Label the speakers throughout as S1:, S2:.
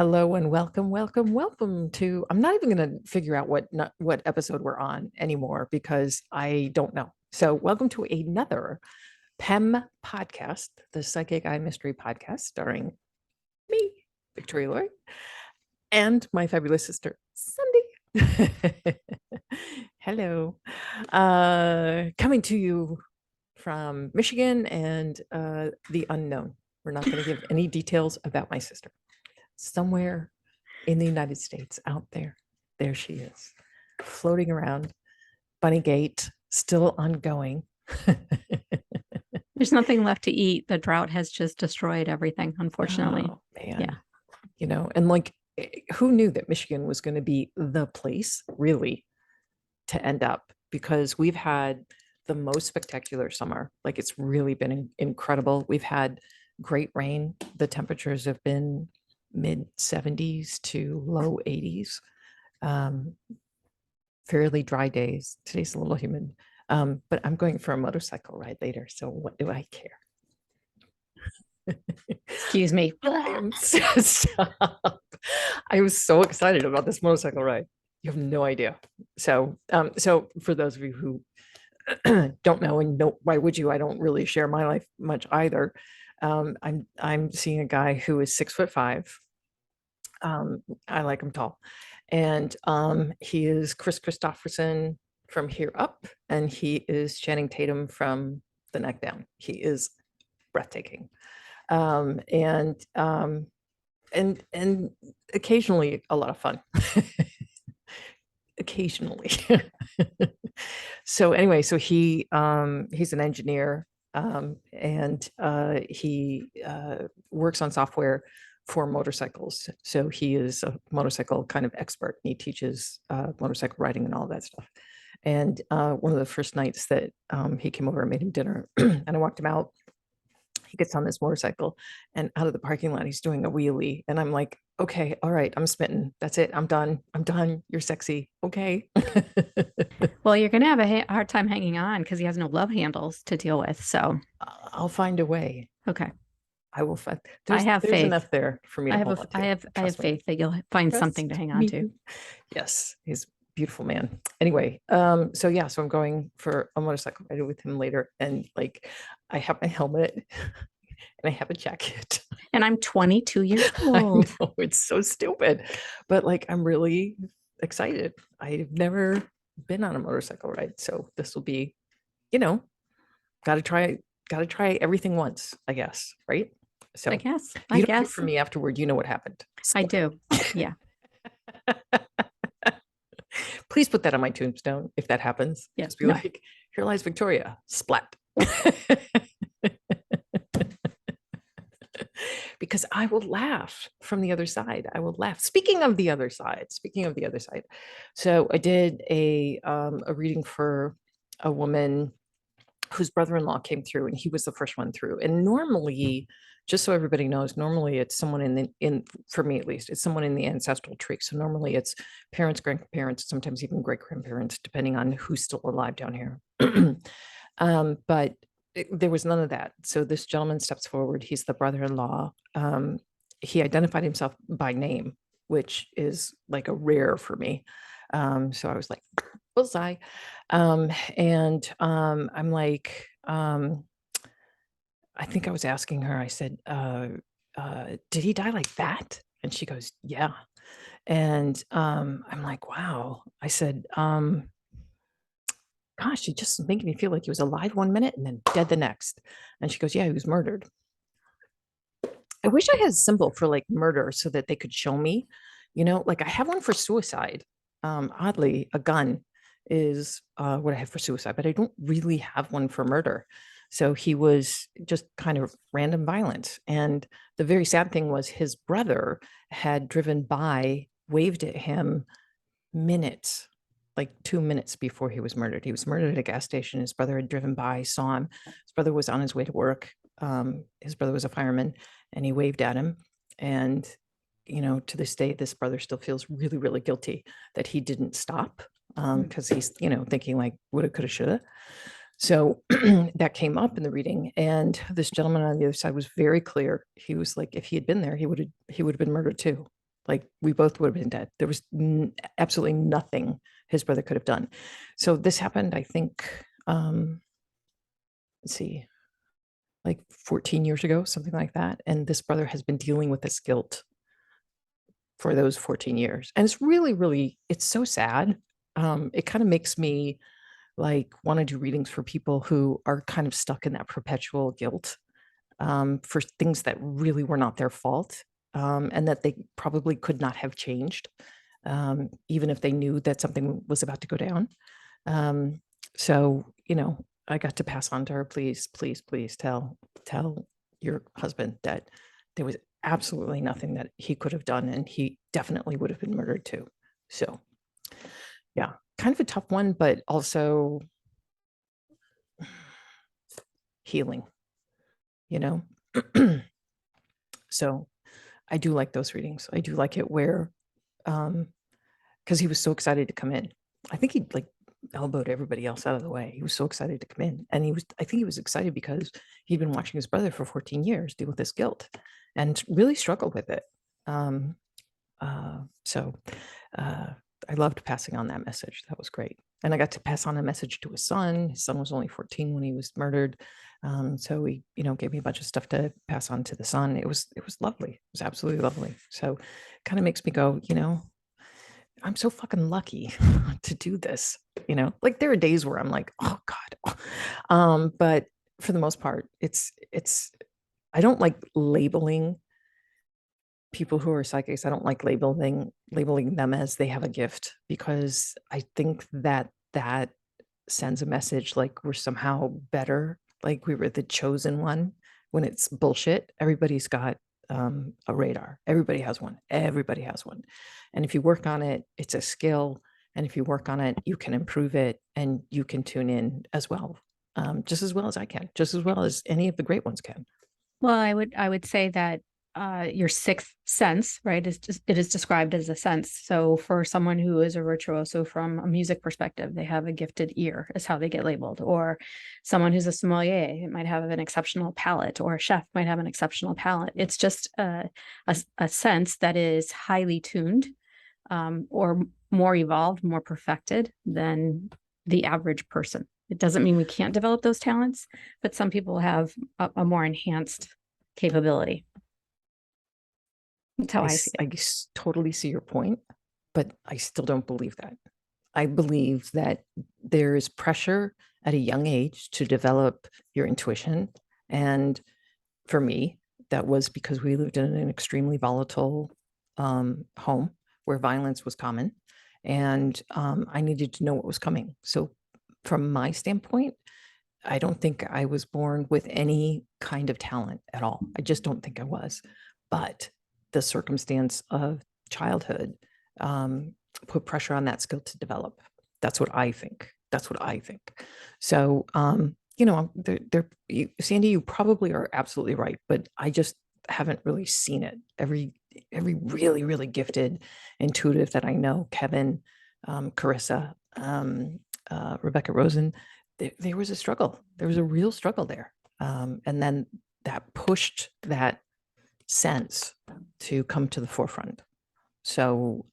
S1: Hello and welcome to. I'm not even going to figure out what episode we're on anymore because I don't know. So, welcome to another PEM podcast, the Psychic Eye Mystery Podcast, starring me, Victoria Lloyd, and my fabulous sister, Cindy. Hello, coming to you from Michigan and the unknown. We're not going to give any details about my sister. Somewhere in the United States out there she is, floating around. Bunny Gate still ongoing.
S2: There's nothing left to eat. The drought has just destroyed everything, unfortunately.
S1: Oh, man. Yeah. And like, who knew that Michigan was going to be the place really to end up? Because we've had the most spectacular summer. Like, it's really been incredible. We've had great rain. The temperatures have been mid 70s to low 80s. Fairly dry days. Today's a little humid. But I'm going for a motorcycle ride later. So what do I care?
S2: Excuse me.
S1: Stop. I was so excited about this motorcycle ride. You have no idea. So for those of you who don't know, and why would you? I don't really share my life much either. I'm seeing a guy who is 6'5". I like him tall, and he is Chris Christopherson from here up, and he is Channing Tatum from the neck down. He is breathtaking, and occasionally a lot of fun. Occasionally. So anyway, so he's an engineer, and he works on software for motorcycles. So he is a motorcycle kind of expert. He teaches motorcycle riding and all that stuff. And one of the first nights that he came over, I made him dinner, and I walked him out. He gets on this motorcycle, and out of the parking lot, he's doing a wheelie. And I'm like, okay, all right, I'm smitten. That's it. I'm done. You're sexy. Okay.
S2: Well, you're going to have a hard time hanging on because he has no love handles to deal with. So
S1: I'll find a way.
S2: Okay.
S1: I will find.
S2: I have
S1: there's
S2: faith.
S1: enough there for me to hold on to.
S2: I have faith that you'll find something to hang on to.
S1: Yes, he's a beautiful man. Anyway, so I'm going for a motorcycle ride with him later, and like, I have my helmet and I have a jacket.
S2: And I'm 22 years old.
S1: I know, it's so stupid, but like, I'm really excited. I've never been on a motorcycle ride, so this will be, got to try everything once, I guess, right? So
S2: I guess
S1: for me afterward, you know what happened.
S2: I do. Yeah.
S1: Please put that on my tombstone if that happens.
S2: Yes.
S1: Be like, here lies Victoria, splat. Because I will laugh from the other side. I will laugh. Speaking of the other side. So I did a reading for a woman whose brother-in-law came through, and he was the first one through. And normally, just so everybody knows, normally it's someone for me at least, it's someone in the ancestral tree. So normally it's parents, grandparents, sometimes even great-grandparents, depending on who's still alive down here. But there was none of that. So this gentleman steps forward. He's the brother-in-law. He identified himself by name, which is like a rare for me. So I was like, bullseye. And I'm like, I think I was asking her, I said, did he die like that? And she goes, yeah. And I'm like, wow. I said, gosh, he just making me feel like he was alive one minute and then dead the next. And she goes, yeah, he was murdered. I wish I had a symbol for like murder so that they could show me, like I have one for suicide. Oddly, a gun is what I have for suicide, but I don't really have one for murder. So he was just kind of random violence. And the very sad thing was his brother had driven by, waved at him minutes, like 2 minutes before he was murdered. He was murdered at a gas station. His brother had driven by, saw him. His brother was on his way to work. His brother was a fireman, and he waved at him. And, to this day, this brother still feels really, really guilty that he didn't stop, because he's, thinking like, woulda, coulda, shoulda. So that came up in the reading, and this gentleman on the other side was very clear. He was like, if he had been there, he would have been murdered too. Like we both would have been dead. There was absolutely nothing his brother could have done. So this happened, I think, let's see, like 14 years ago, something like that. And this brother has been dealing with this guilt for those 14 years. And it's really, really, it's so sad. It kind of makes me like want to do readings for people who are kind of stuck in that perpetual guilt for things that really were not their fault, and that they probably could not have changed, even if they knew that something was about to go down. So, I got to pass on to her, please, please, please tell your husband that there was absolutely nothing that he could have done, and he definitely would have been murdered too. So, yeah, kind of a tough one, but also healing, you know? So I do like those readings. I do like it where, because he was so excited to come in. I think he like elbowed everybody else out of the way. He was so excited to come in. And I think he was excited because he'd been watching his brother for 14 years deal with this guilt and really struggled with it. So I loved passing on that message. That was great. And I got to pass on a message to his son. His son was only 14 when he was murdered. So he, gave me a bunch of stuff to pass on to the son. It was lovely. It was absolutely lovely. So it kind of makes me go, I'm so fucking lucky to do this. Like there are days where I'm like, oh God. But for the most part, it's I don't like labeling people who are psychics. I don't like labeling them as they have a gift, because I think that sends a message like we're somehow better, like we were the chosen one, when it's bullshit. Everybody's got a radar. Everybody has one. And if you work on it, it's a skill. And if you work on it, you can improve it, and you can tune in as well, just as well as I can, just as well as any of the great ones can.
S2: Well, I would say that your sixth sense, right, it is described as a sense. So for someone who is a virtuoso from a music perspective, they have a gifted ear, is how they get labeled. Or someone who's a sommelier, it might have an exceptional palate, or a chef might have an exceptional palate. It's just a sense that is highly tuned, or more evolved, more perfected than the average person. It doesn't mean we can't develop those talents, but some people have a more enhanced capability. That's how I see it.
S1: Totally see your point, but I still don't believe that. I believe that there is pressure at a young age to develop your intuition. And for me, that was because we lived in an extremely volatile home where violence was common. And I needed to know what was coming. So from my standpoint, I don't think I was born with any kind of talent at all. I just don't think I was. But the circumstance of childhood put pressure on that skill to develop. That's what I think. So, Sandy, you probably are absolutely right, but I just haven't really seen it. Every really, really gifted intuitive that I know, Kevin, Carissa, Rebecca Rosen, there was a struggle. There was a real struggle there. And then that pushed that sense to come to the forefront. So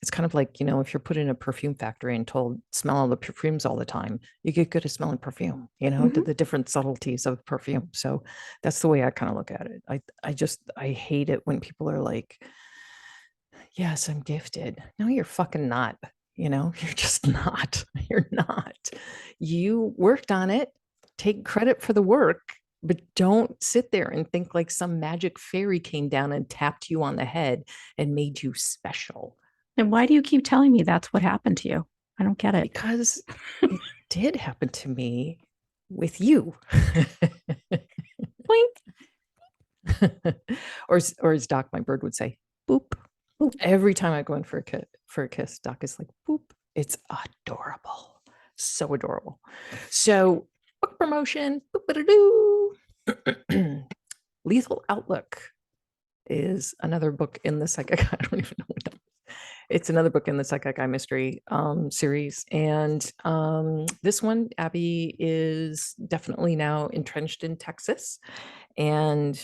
S1: it's kind of like, if you're put in a perfume factory and told smell all the perfumes all the time, you get good at smelling perfume, to the different subtleties of perfume. So that's the way I kind of look at it. I hate it when people are like, yes, I'm gifted. No, you're fucking not. You're just not. You're not. You worked on it. Take credit for the work, but don't sit there and think like some magic fairy came down and tapped you on the head and made you special.
S2: And why do you keep telling me that's what happened to you? I don't get it.
S1: Because it did happen to me with you. Blink. or as Doc, my bird, would say, boop. Boop. Every time I go in for a kiss, Doc is like, boop. It's adorable. So adorable. So book promotion. Lethal Outlook is another book in the Psychic. I don't even know what that is. It's another book in the Psychic Eye Mystery series. And this one, Abby is definitely now entrenched in Texas. And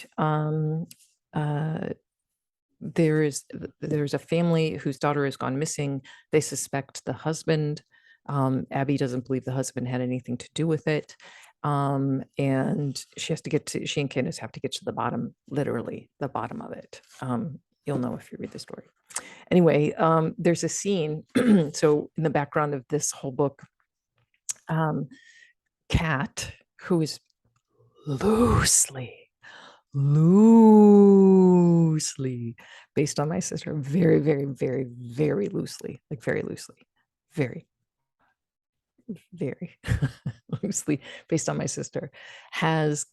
S1: there's a family whose daughter has gone missing. They suspect the husband. Abby doesn't believe the husband had anything to do with it. And she and Candace have to get to the bottom, literally the bottom of it. You'll know if you read the story. Anyway, there's a scene. So in the background of this whole book, Kat, who is loosely based on my sister, very, very, very, very loosely, like very loosely, very, very loosely based on my sister, has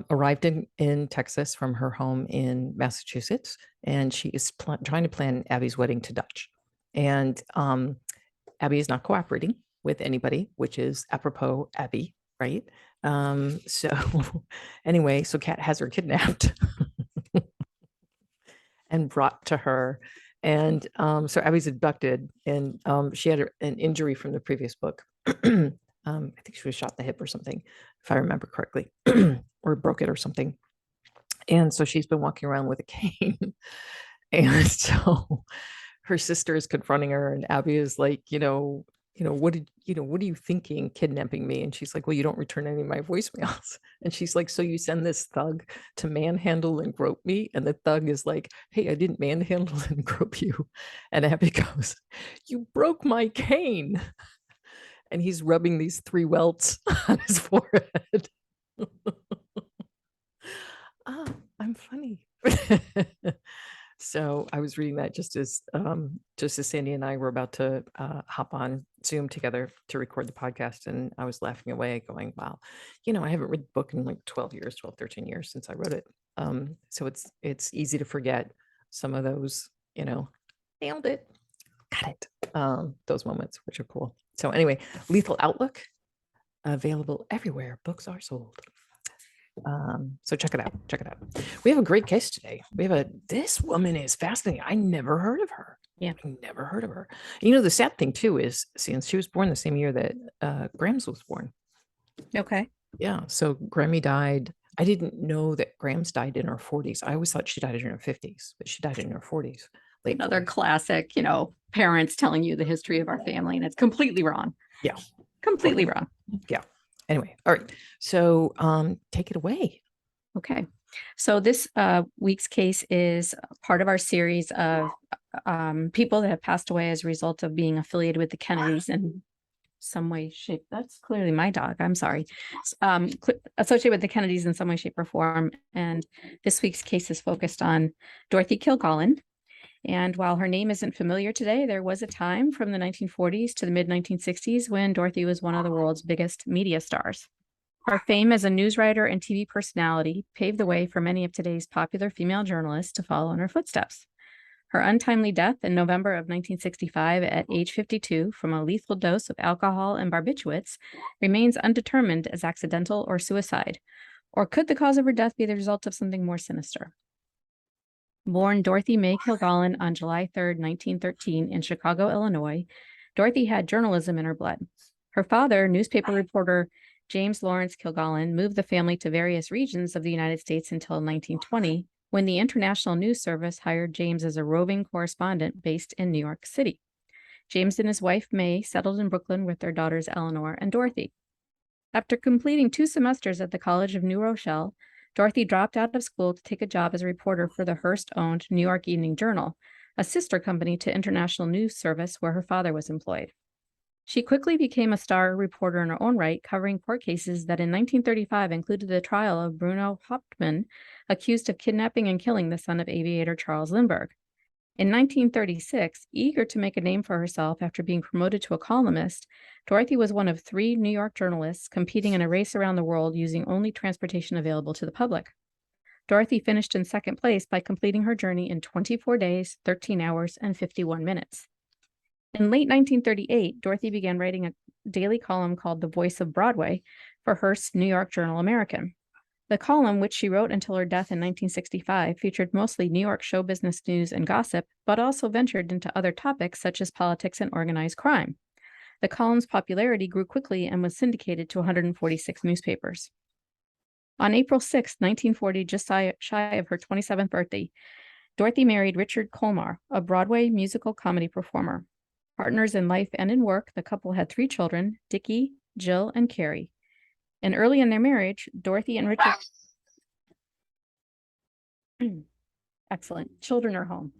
S1: arrived in Texas from her home in Massachusetts, and she is trying to plan Abby's wedding to Dutch. And Abby is not cooperating with anybody, which is apropos Abby, right? So anyway, so Kat has her kidnapped and brought to her. And so Abby's abducted, and she had an injury from the previous book. I think she was shot in the hip or something, if I remember correctly, or broke it or something. And so she's been walking around with a cane. And so her sister is confronting her, and Abby is like, what are you thinking kidnapping me? And she's like, well, you don't return any of my voicemails. And she's like, so you send this thug to manhandle and grope me? And the thug is like, hey, I didn't manhandle and grope you. And Abby goes, you broke my cane. And he's rubbing these 3 welts on his forehead. I'm funny. So I was reading that just as Sandy and I were about to hop on Zoom together to record the podcast, and I was laughing away going, wow, I haven't read the book in like 12 years, 12, 13 years since I wrote it. So it's easy to forget some of those, nailed it, got it, those moments, which are cool. So anyway, Lethal Outlook, available everywhere books are sold. So check it out. We have a great guest today. This woman is fascinating. I never heard of her.
S2: Yeah.
S1: I never heard of her. The sad thing too is, since she was born the same year that Grams was born.
S2: Okay.
S1: Yeah. So Grammy died. I didn't know that Grams died in her 40s. I always thought she died in her 50s, but she died in her 40s.
S2: Another classic, parents telling you the history of our family, and it's completely wrong.
S1: Yeah.
S2: Completely wrong.
S1: Yeah. Anyway, all right. So take it away.
S2: Okay. So this week's case is part of our series of people that have passed away as a result of being affiliated with the Kennedys in some way, shape. That's clearly my dog. I'm sorry. Associated with the Kennedys in some way, shape, or form. And this week's case is focused on Dorothy Kilgallen. And while her name isn't familiar today, there was a time from the 1940s to the mid-1960s when Dorothy was one of the world's biggest media stars. Her fame as a news writer and TV personality paved the way for many of today's popular female journalists to follow in her footsteps. Her untimely death in November of 1965 at age 52 from a lethal dose of alcohol and barbiturates remains undetermined as accidental or suicide. Or could the cause of her death be the result of something more sinister? Born Dorothy May Kilgallen on July 3, 1913 in Chicago, Illinois, Dorothy had journalism in her blood. Her father, newspaper reporter James Lawrence Kilgallen, moved the family to various regions of the United States until 1920, when the International News Service hired James as a roving correspondent based in New York City. James and his wife May settled in Brooklyn with their daughters Eleanor and Dorothy. After completing 2 semesters at the College of New Rochelle, Dorothy dropped out of school to take a job as a reporter for the Hearst-owned New York Evening Journal, a sister company to International News Service where her father was employed. She quickly became a star reporter in her own right, covering court cases that in 1935 included the trial of Bruno Hauptmann, accused of kidnapping and killing the son of aviator Charles Lindbergh. In 1936, eager to make a name for herself after being promoted to a columnist, Dorothy was one of 3 New York journalists competing in a race around the world using only transportation available to the public. Dorothy finished in second place by completing her journey in 24 days, 13 hours, and 51 minutes. In late 1938, Dorothy began writing a daily column called The Voice of Broadway for Hearst's New York Journal-American. The column, which she wrote until her death in 1965, featured mostly New York show business news and gossip, but also ventured into other topics such as politics and organized crime. The column's popularity grew quickly and was syndicated to 146 newspapers. On April 6, 1940, just shy of her 27th birthday, Dorothy married Richard Colmar, a Broadway musical comedy performer. Partners in life and in work, the couple had 3 children, Dickie, Jill, and Carrie. And early in their marriage, Dorothy and Richard... Excellent. Children are home.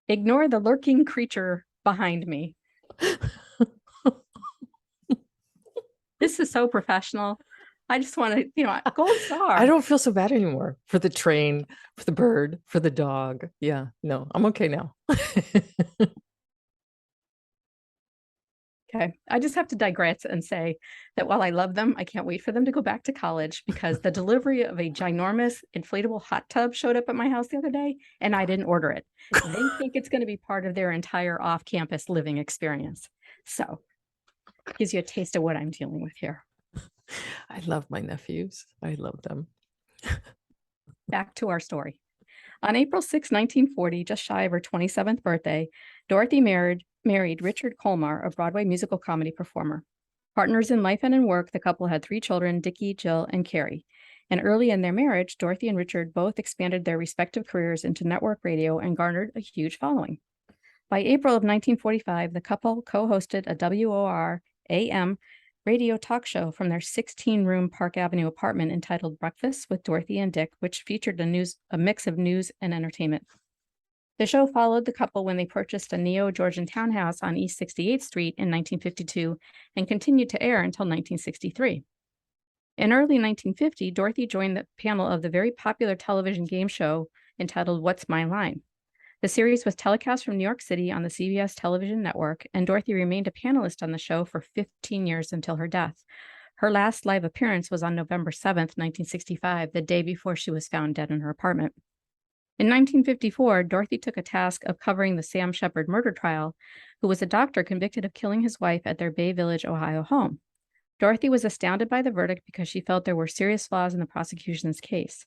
S2: Ignore the lurking creature behind me. This is so professional. I just want to, gold star.
S1: I don't feel so bad anymore for the train, for the bird, for the dog. Yeah, no, I'm okay now.
S2: Okay. I just have to digress and say that while I love them, I can't wait for them to go back to college because the delivery of a ginormous inflatable hot tub showed up at my house the other day and I didn't order it. They think it's going to be part of their entire off-campus living experience. So it gives you a taste of what I'm dealing with here.
S1: I love my nephews. I love them.
S2: Back to our story. On April 6, 1940, just shy of her 27th birthday, Dorothy married Richard Colmar, a Broadway musical comedy performer. Partners in life and in work, the couple had 3 children, Dickie, Jill, and Carrie. And early in their marriage, Dorothy and Richard both expanded their respective careers into network radio and garnered a huge following. By April of 1945, the couple co-hosted a WOR AM radio talk show from their 16-room Park Avenue apartment entitled Breakfast with Dorothy and Dick, which featured a mix of news and entertainment. The show followed the couple when they purchased a neo-Georgian townhouse on East 68th Street in 1952 and continued to air until 1963. In early 1950, Dorothy joined the panel of the very popular television game show entitled What's My Line? The series was telecast from New York City on the CBS television network, and Dorothy remained a panelist on the show for 15 years until her death. Her last live appearance was on November 7th, 1965, the day before she was found dead in her apartment. In 1954, Dorothy took a task of covering the Sam Shepard murder trial, who was a doctor convicted of killing his wife at their Bay Village, Ohio home. Dorothy was astounded by the verdict because she felt there were serious flaws in the prosecution's case.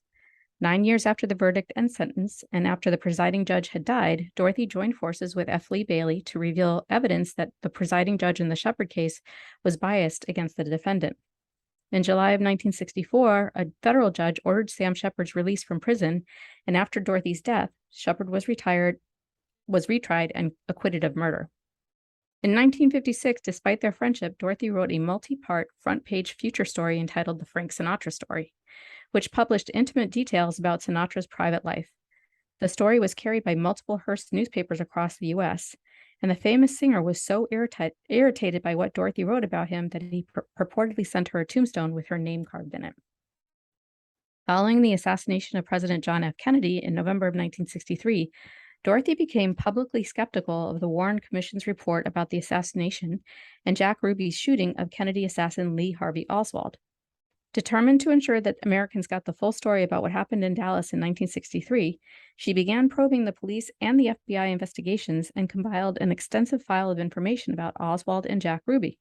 S2: 9 years after the verdict and sentence, and after the presiding judge had died, Dorothy joined forces with F. Lee Bailey to reveal evidence that the presiding judge in the Shepard case was biased against the defendant. In July of 1964, a federal judge ordered Sam Shepard's release from prison, and after Dorothy's death, Shepard was retried and acquitted of murder. In 1956, despite their friendship, Dorothy wrote a multi-part front-page feature story entitled The Frank Sinatra Story, which published intimate details about Sinatra's private life. The story was carried by multiple Hearst newspapers across the U.S., and the famous singer was so irritated by what Dorothy wrote about him that he purportedly sent her a tombstone with her name carved in it. Following the assassination of President John F. Kennedy in November of 1963, Dorothy became publicly skeptical of the Warren Commission's report about the assassination and Jack Ruby's shooting of Kennedy assassin Lee Harvey Oswald. Determined to ensure that Americans got the full story about what happened in Dallas in 1963, she began probing the police and the FBI investigations and compiled an extensive file of information about Oswald and Jack Ruby.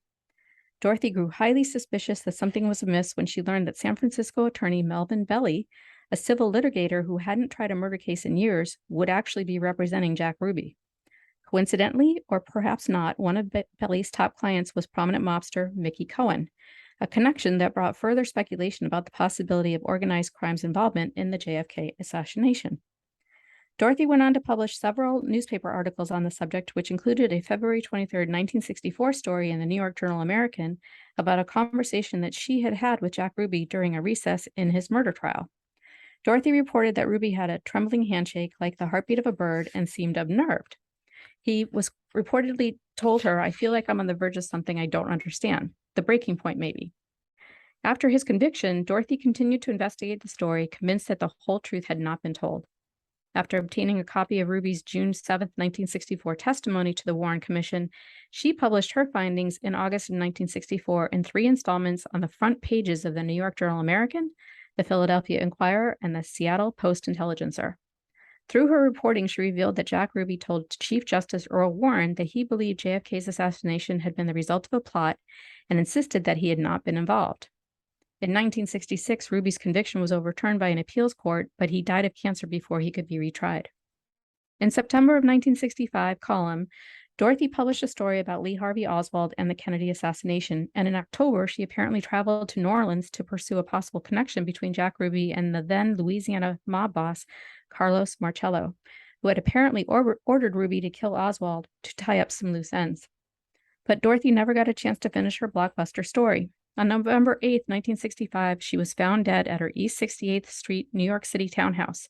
S2: Dorothy grew highly suspicious that something was amiss when she learned that San Francisco attorney Melvin Belli, a civil litigator who hadn't tried a murder case in years, would actually be representing Jack Ruby. Coincidentally, or perhaps not, one of Belli's top clients was prominent mobster Mickey Cohen, a connection that brought further speculation about the possibility of organized crime's involvement in the JFK assassination. Dorothy went on to publish several newspaper articles on the subject, which included a February 23, 1964 story in the New York Journal-American about a conversation that she had had with Jack Ruby during a recess in his murder trial. Dorothy reported that Ruby had a trembling handshake like the heartbeat of a bird and seemed unnerved. He was reportedly told her, "I feel like I'm on the verge of something I don't understand. The breaking point, maybe." After his conviction, Dorothy continued to investigate the story, convinced that the whole truth had not been told. After obtaining a copy of Ruby's June 7, 1964 testimony to the Warren Commission, she published her findings in August of 1964 in 3 installments on the front pages of the New York Journal-American, the Philadelphia Inquirer, and the Seattle Post-Intelligencer. Through her reporting, she revealed that Jack Ruby told Chief Justice Earl Warren that he believed JFK's assassination had been the result of a plot and insisted that he had not been involved. In 1966, Ruby's conviction was overturned by an appeals court, but he died of cancer before he could be retried. In September of 1965 column, Dorothy published a story about Lee Harvey Oswald and the Kennedy assassination, and in October, she apparently traveled to New Orleans to pursue a possible connection between Jack Ruby and the then Louisiana mob boss, Carlos Marcello, who had apparently ordered Ruby to kill Oswald to tie up some loose ends. But Dorothy never got a chance to finish her blockbuster story. On November 8th, 1965, she was found dead at her East 68th Street, New York City townhouse.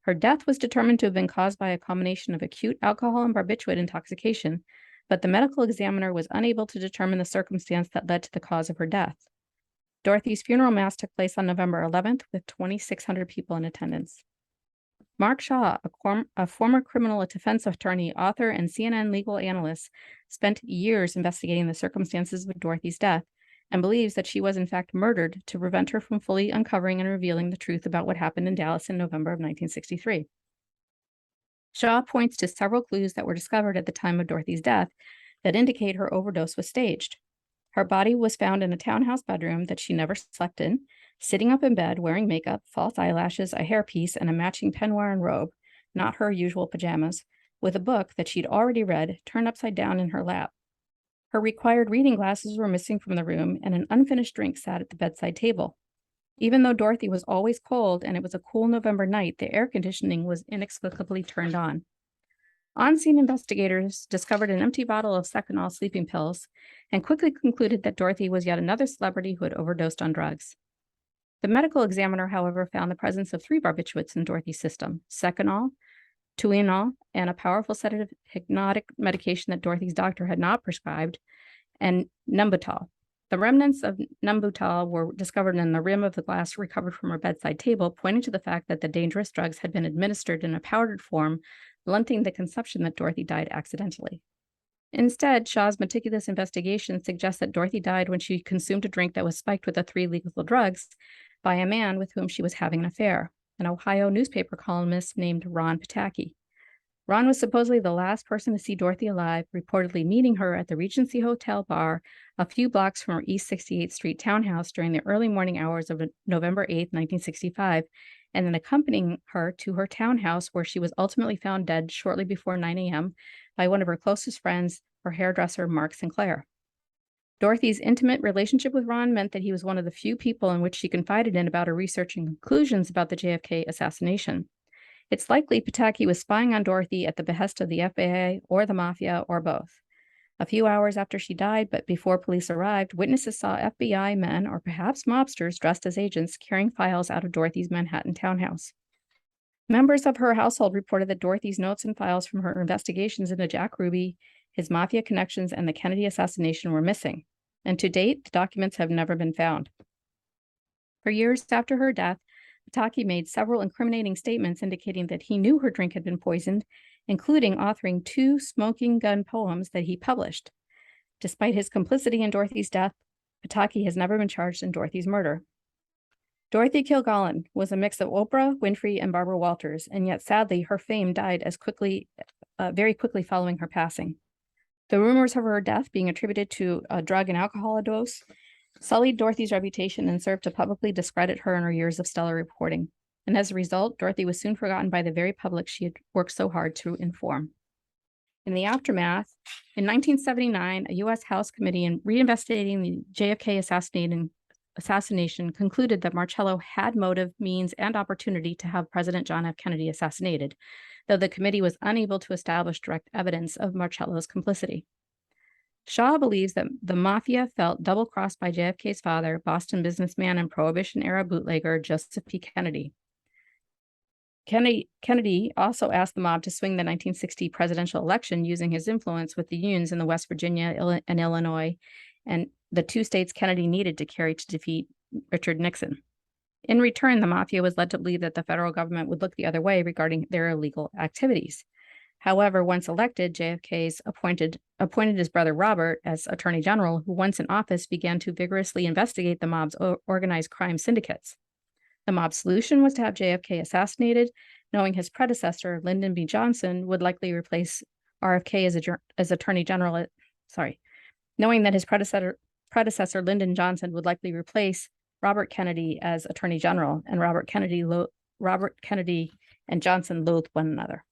S2: Her death was determined to have been caused by a combination of acute alcohol and barbiturate intoxication, but the medical examiner was unable to determine the circumstance that led to the cause of her death. Dorothy's funeral mass took place on November 11th with 2,600 people in attendance. Mark Shaw, a former criminal defense attorney, author, and CNN legal analyst, spent years investigating the circumstances of Dorothy's death and believes that she was in fact murdered to prevent her from fully uncovering and revealing the truth about what happened in Dallas in November of 1963. Shaw points to several clues that were discovered at the time of Dorothy's death that indicate her overdose was staged. Her body was found in a townhouse bedroom that she never slept in, sitting up in bed, wearing makeup, false eyelashes, a hairpiece, and a matching peignoir and robe, not her usual pajamas, with a book that she'd already read turned upside down in her lap. Her required reading glasses were missing from the room, and an unfinished drink sat at the bedside table. Even though Dorothy was always cold and it was a cool November night, the air conditioning was inexplicably turned on. On-scene investigators discovered an empty bottle of Seconal sleeping pills and quickly concluded that Dorothy was yet another celebrity who had overdosed on drugs. The medical examiner, however, found the presence of 3 barbiturates in Dorothy's system: Seconal, Tuinal, and a powerful sedative hypnotic medication that Dorothy's doctor had not prescribed, and Nembutal. The remnants of Nembutal were discovered in the rim of the glass recovered from her bedside table, pointing to the fact that the dangerous drugs had been administered in a powdered form, blunting the conception that Dorothy died accidentally. Instead, Shaw's meticulous investigation suggests that Dorothy died when she consumed a drink that was spiked with the 3 lethal drugs by a man with whom she was having an affair, an Ohio newspaper columnist named Ron Pataki. Ron was supposedly the last person to see Dorothy alive, reportedly meeting her at the Regency Hotel bar a few blocks from her East 68th Street townhouse during the early morning hours of November 8, 1965, and then accompanying her to her townhouse where she was ultimately found dead shortly before 9 a.m. by one of her closest friends, her hairdresser, Mark Sinclair. Dorothy's intimate relationship with Ron meant that he was one of the few people in which she confided in about her research and conclusions about the JFK assassination. It's likely Pataki was spying on Dorothy at the behest of the FBI or the mafia or both. A few hours after she died, but before police arrived, witnesses saw FBI men or perhaps mobsters dressed as agents carrying files out of Dorothy's Manhattan townhouse. Members of her household reported that Dorothy's notes and files from her investigations into Jack Ruby, his mafia connections, and the Kennedy assassination were missing. And to date, the documents have never been found. For years after her death, Pataki made several incriminating statements indicating that he knew her drink had been poisoned, including authoring 2 smoking gun poems that he published. Despite his complicity in Dorothy's death, Pataki has never been charged in Dorothy's murder. Dorothy Kilgallen was a mix of Oprah Winfrey and Barbara Walters, and yet sadly, her fame died very quickly following her passing. The rumors of her death being attributed to a drug and alcohol dose sullied Dorothy's reputation and served to publicly discredit her in her years of stellar reporting. And as a result, Dorothy was soon forgotten by the very public she had worked so hard to inform. In the aftermath, in 1979, a U.S. House committee in reinvestigating the JFK assassination concluded that Marcello had motive, means, and opportunity to have President John F. Kennedy assassinated, though the committee was unable to establish direct evidence of Marcello's complicity. Shaw believes that the mafia felt double-crossed by JFK's father, Boston businessman and Prohibition-era bootlegger Joseph P. Kennedy. Kennedy also asked the mob to swing the 1960 presidential election using his influence with the unions in the West Virginia and Illinois, and the 2 states Kennedy needed to carry to defeat Richard Nixon. In return, the mafia was led to believe that the federal government would look the other way regarding their illegal activities. However, once elected, JFK's appointed his brother Robert as Attorney General, who once in office began to vigorously investigate the mob's organized crime syndicates. The mob's solution was to have JFK assassinated, knowing his predecessor, Lyndon B. Johnson, would likely replace RFK as Attorney General. Knowing that his predecessor, Lyndon Johnson, would likely replace Robert Kennedy as Attorney General, and Robert Kennedy and Johnson loathed one another.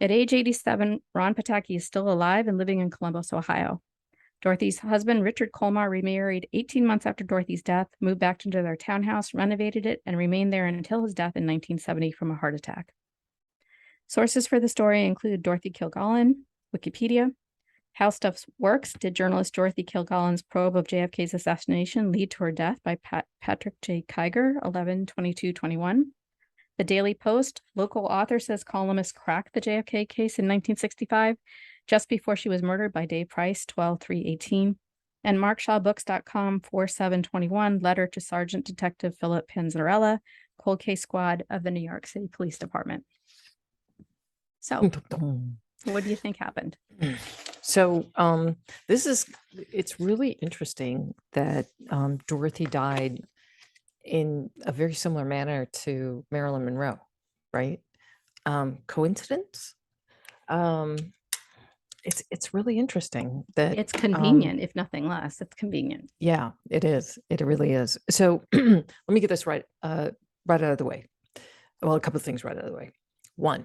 S2: At age 87, Ron Pataki is still alive and living in Columbus, Ohio. Dorothy's husband, Richard Colmar, remarried 18 months after Dorothy's death, moved back into their townhouse, renovated it, and remained there until his death in 1970 from a heart attack. Sources for the story include Dorothy Kilgallen, Wikipedia. How Stuff Works. Did journalist Dorothy Kilgallen's probe of JFK's assassination lead to her death? By Patrick J. Kiger, 11/22/21. The Daily Post. Local author says columnist cracked the JFK case in 1965, just before she was murdered, by Dave Price, 12/3/18. And MarkShawBooks.com, 4/7/21. Letter to Sergeant Detective Philip Panzarella, Cold Case Squad of the New York City Police Department. So, what do you think happened?
S1: So it's really interesting that Dorothy died in a very similar manner to Marilyn Monroe, right? Coincidence? It's really interesting that
S2: It's convenient, if nothing less. It's convenient.
S1: yeah, it is. It really is. So let me get this right out of the way. Well, a couple of things right out of the way. One,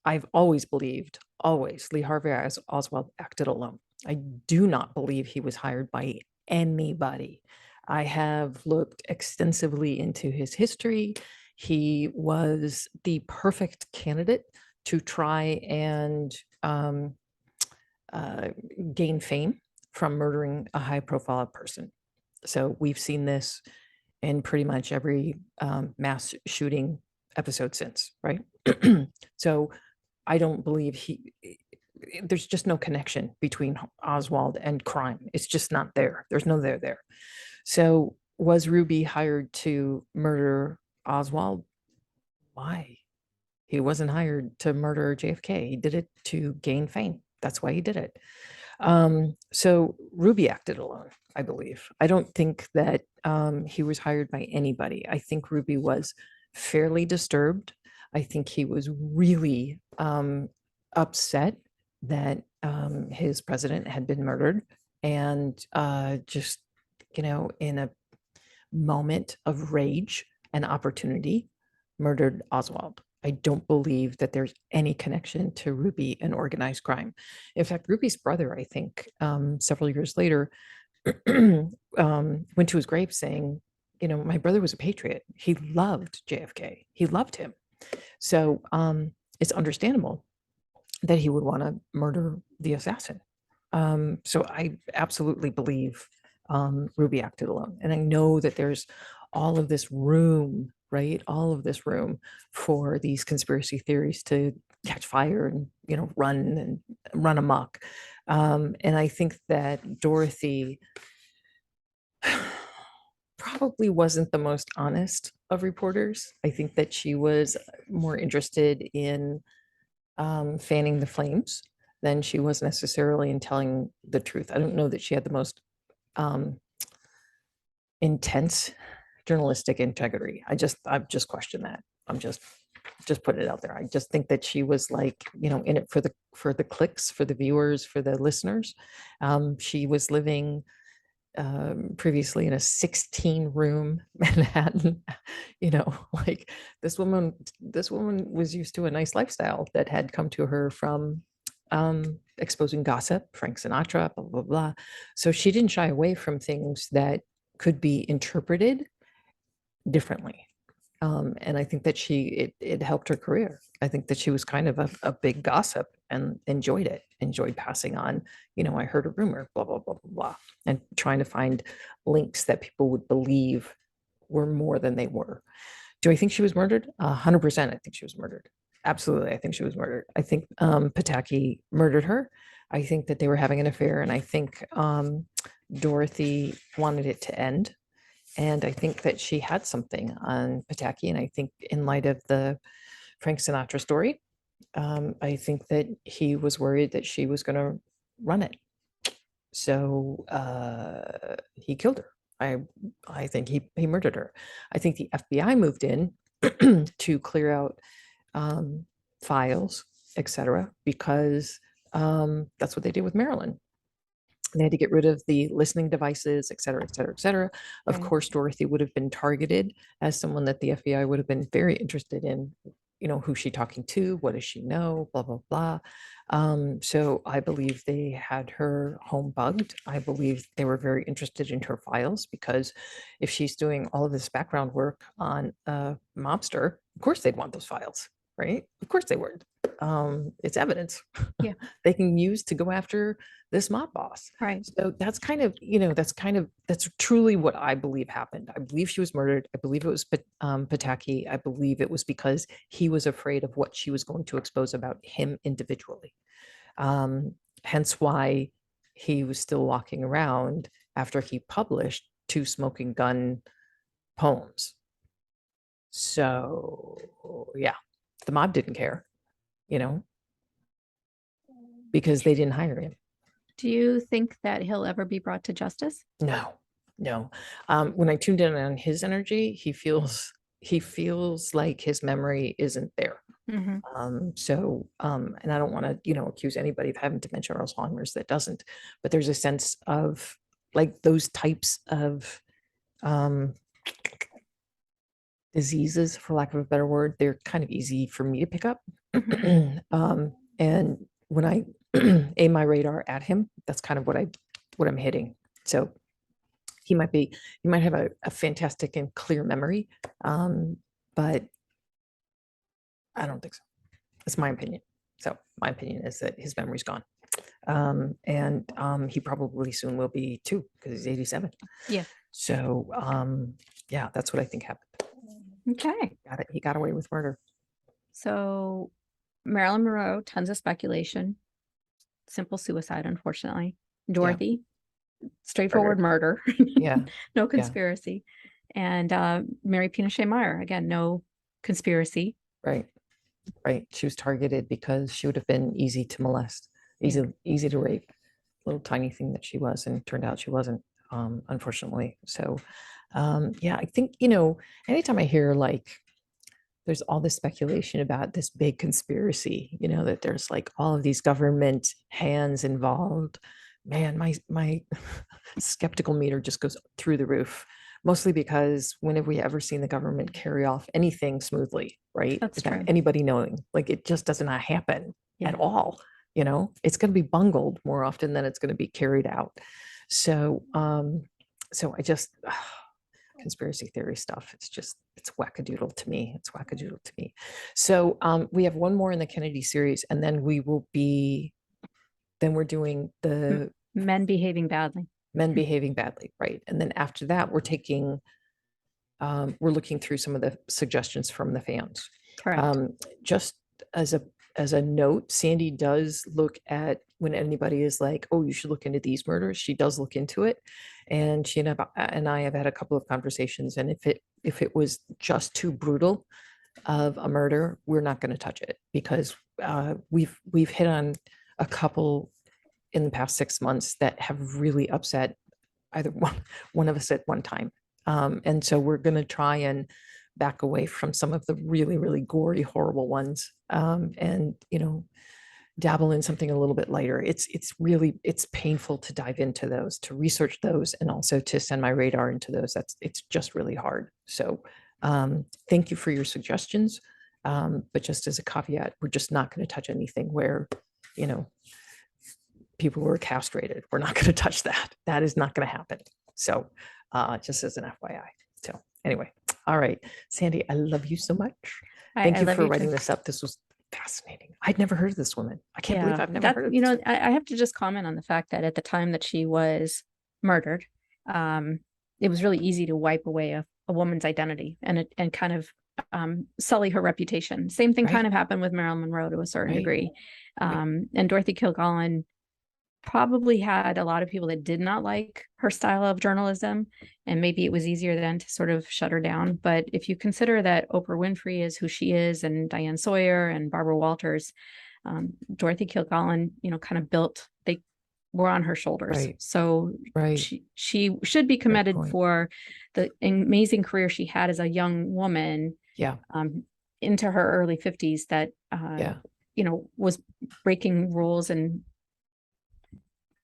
S1: I've always believed, Lee Harvey Oswald acted alone. I do not believe he was hired by anybody. I have looked extensively into his history. He was the perfect candidate to try and gain fame from murdering a high-profile person. So we've seen this in pretty much every mass shooting episode since, right? So I don't believe there's just no connection between Oswald and crime. It's just not there. There's no there. So was Ruby hired to murder Oswald? Why? He wasn't hired to murder JFK. He did it to gain fame. That's why he did it. So Ruby acted alone, I believe. I don't think that he was hired by anybody. I think Ruby was fairly disturbed. I think he was really upset that his president had been murdered, and just, in a moment of rage and opportunity, murdered Oswald. I don't believe that there's any connection to Ruby and organized crime. In fact, Ruby's brother, I think, several years later, went to his grave saying, my brother was a patriot. He loved JFK. He loved him. So it's understandable that he would want to murder the assassin. So I absolutely believe Ruby acted alone. And I know that there's all of this room, right? All of this room for these conspiracy theories to catch fire and, run amok. And I think that Dorothy probably wasn't the most honest of reporters. I think that she was more interested in fanning the flames than she was necessarily in telling the truth. I don't know that she had the most intense journalistic integrity. I've just questioned that. I'm just put it out there. I just think that she was like, in it for the clicks, for the viewers, for the listeners. She was living previously in a 16-room Manhattan. Like this woman was used to a nice lifestyle that had come to her from exposing gossip, Frank Sinatra, blah, blah, blah. So she didn't shy away from things that could be interpreted differently. And I think that it helped her career. I think that she was kind of a big gossip and enjoyed passing on, I heard a rumor, blah, blah, blah, blah, blah, and trying to find links that people would believe were more than they were. Do I think she was murdered? 100%. I think she was murdered. Absolutely. I think she was murdered. I think Pataki murdered her. I think that they were having an affair, and I think Dorothy wanted it to end. And I think that she had something on Pataki. And I think in light of the Frank Sinatra story, I think that he was worried that she was going to run it. So he killed her. I think he murdered her. I think the FBI moved in to clear out files, etc., because that's what they did with Marilyn. They had to get rid of the listening devices, et cetera, et cetera, et cetera. Of
S2: Right.
S1: course, Dorothy would have been targeted as someone that the FBI would have been very interested in who's she talking to? What does she know? Blah, blah, blah. So I believe they had her home bugged. I believe they were very interested in her files because if she's doing all of this background work on a mobster, of course they'd want those files, right? Of course they would. It's evidence
S2: Yeah.
S1: they can use to go after this mob boss.
S2: Right.
S1: So that's that's truly what I believe happened. I believe she was murdered. I believe it was Pataki. I believe it was because he was afraid of what she was going to expose about him individually. Hence why he was still walking around after he published 2 smoking gun poems. So yeah, the mob didn't care, because they didn't hire him.
S2: Do you think that he'll ever be brought to justice?
S1: No, no. When I tuned in on his energy, he feels like his memory isn't there.
S2: Mhm.
S1: And I don't want to, accuse anybody of having dementia or Alzheimer's that doesn't, but there's a sense of like those types of diseases, for lack of a better word, they're kind of easy for me to pick up. And when I aim my radar at him, that's kind of what I'm hitting. So he might have a fantastic and clear memory, but I don't think so. That's my opinion. So my opinion is that his memory's gone. And he probably soon will be too, because he's 87.
S2: Yeah.
S1: So yeah, that's what I think happened.
S2: Okay.
S1: He got away with murder.
S2: So Marilyn Monroe, tons of speculation. Simple suicide, unfortunately. Dorothy, straightforward murder.
S1: Yeah.
S2: No conspiracy. And Mary Pinochet Meyer, again, no conspiracy.
S1: Right. She was targeted because she would have been easy to molest, easy to rape. Little tiny thing that she was, and turned out she wasn't, unfortunately. So yeah, I think, anytime I hear like there's all this speculation about this big conspiracy, that there's like all of these government hands involved, man, my skeptical meter just goes through the roof. Mostly because when have we ever seen the government carry off anything smoothly, right?
S2: That's
S1: Without
S2: true.
S1: anybody knowing. Like it just does not happen at all. It's going to be bungled more often than it's going to be carried out. So I just conspiracy theory stuff, it's wackadoodle to me. It's wackadoodle to me. So we have one more in the Kennedy series, and then we're doing the
S2: Men behaving badly.
S1: Men behaving badly, right? And then after that, we're looking through some of the suggestions from the fans.
S2: Correct.
S1: Just as a note, Sandy does look at when anybody is like, oh, you should look into these murders. She does look into it, and she and I have had a couple of conversations. And if it was just too brutal of a murder, we're not going to touch it, because we've hit on a couple in the past 6 months that have really upset either one of us at one time. And so we're going to try and back away from some of the really, really gory, horrible ones, and, dabble in something a little bit lighter. It's painful to dive into those, to research those, and also to send my radar into those. It's just really hard. So thank you for your suggestions. But just as a caveat, we're just not going to touch anything where, people were castrated. We're not going to touch that. That is not going to happen. So just as an FYI. So anyway, all right, Sandy, I love you so much. Thank you for writing this up. This was fascinating. I'd never heard of this woman. I can't believe I've never heard of this.
S2: I have to just comment on the fact that at the time that she was murdered, it was really easy to wipe away a woman's identity and kind of sully her reputation. Same thing kind of happened with Marilyn Monroe to a certain degree. And Dorothy Kilgallen probably had a lot of people that did not like her style of journalism, and maybe it was easier then to sort of shut her down. But if you consider that Oprah Winfrey is who she is, and Diane Sawyer and Barbara Walters, Dorothy Kilgallen, kind of they were on her shoulders. So she should be commended for the amazing career she had as a young woman, into her early 50s, that was breaking rules and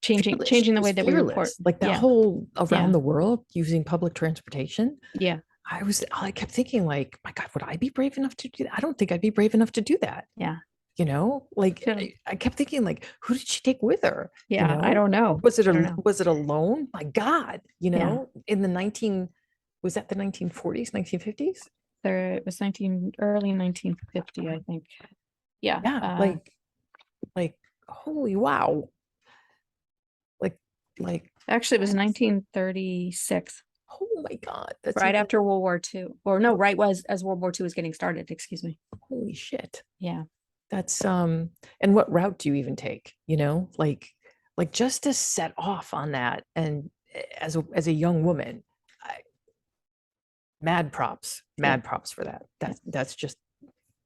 S2: changing the way that we report.
S1: Like that whole around the world using public transportation.
S2: Yeah.
S1: I kept thinking like, my God, would I be brave enough to do that? I don't think I'd be brave enough to do that.
S2: Yeah.
S1: Like
S2: Sure.
S1: I kept thinking like, who did she take with her?
S2: Yeah. I don't know. I don't know.
S1: Was it alone? My God,
S2: Yeah.
S1: in was that the 1940s, 1950s?
S2: It was early 1950, I think. Yeah.
S1: Yeah, like holy wow. Like like
S2: Actually, it was
S1: that's-
S2: 1936,
S1: oh my God, that's
S2: right
S1: even
S2: after World War II. Or no, right was as World War II was getting started, excuse me.
S1: holy shit.
S2: Yeah.
S1: That's and what route do you even take? Like just to set off on that, and as a young woman, I,
S2: Yeah.
S1: mad props for that. That's just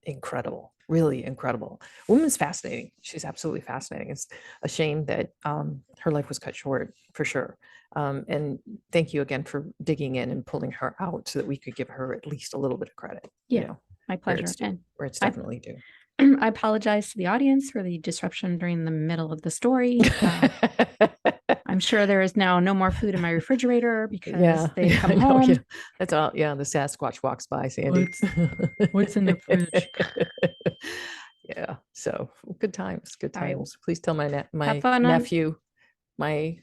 S1: incredible, really incredible. Woman's fascinating. She's absolutely fascinating. It's a shame that her life was cut short for sure. And thank you again for digging in and pulling her out so that we could give her at least a little bit of credit.
S2: Yeah. My pleasure. And
S1: where it's
S2: I
S1: definitely due.
S2: I apologize to the audience for the disruption during the middle of the story. I'm sure there is now no more food in my refrigerator because they come home.
S1: Yeah. That's all. Yeah, the Sasquatch walks by, Sandy.
S2: What's in the fridge?
S1: Yeah. So good times. Good
S2: All right.
S1: times. Please tell my
S2: Have fun
S1: nephew, my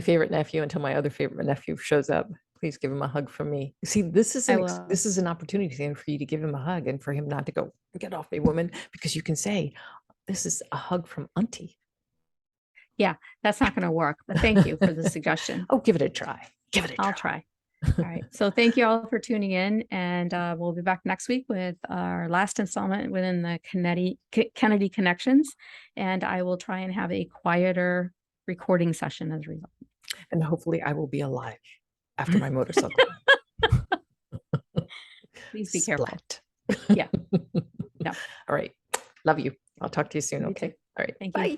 S1: favorite nephew, until my other favorite nephew shows up. Please give him a hug from me. See, this is this is an opportunity for you to give him a hug and for him not to go, get off me, woman, because you can say, this is a hug from Auntie.
S2: Yeah, that's not going to work, but thank you for the suggestion.
S1: Oh, give it a try. Give it a try.
S2: I'll try. All right. So thank you all for tuning in, and we'll be back next week with our last installment within the Kennedy Connections, and I will try and have a quieter recording session as a result.
S1: And hopefully I will be alive after my motorcycle.
S2: Please be careful.
S1: Yeah.
S2: No.
S1: All right. Love you. I'll talk to you soon.
S2: You
S1: Okay.
S2: too.
S1: All right.
S2: Thank
S1: Bye.
S2: you.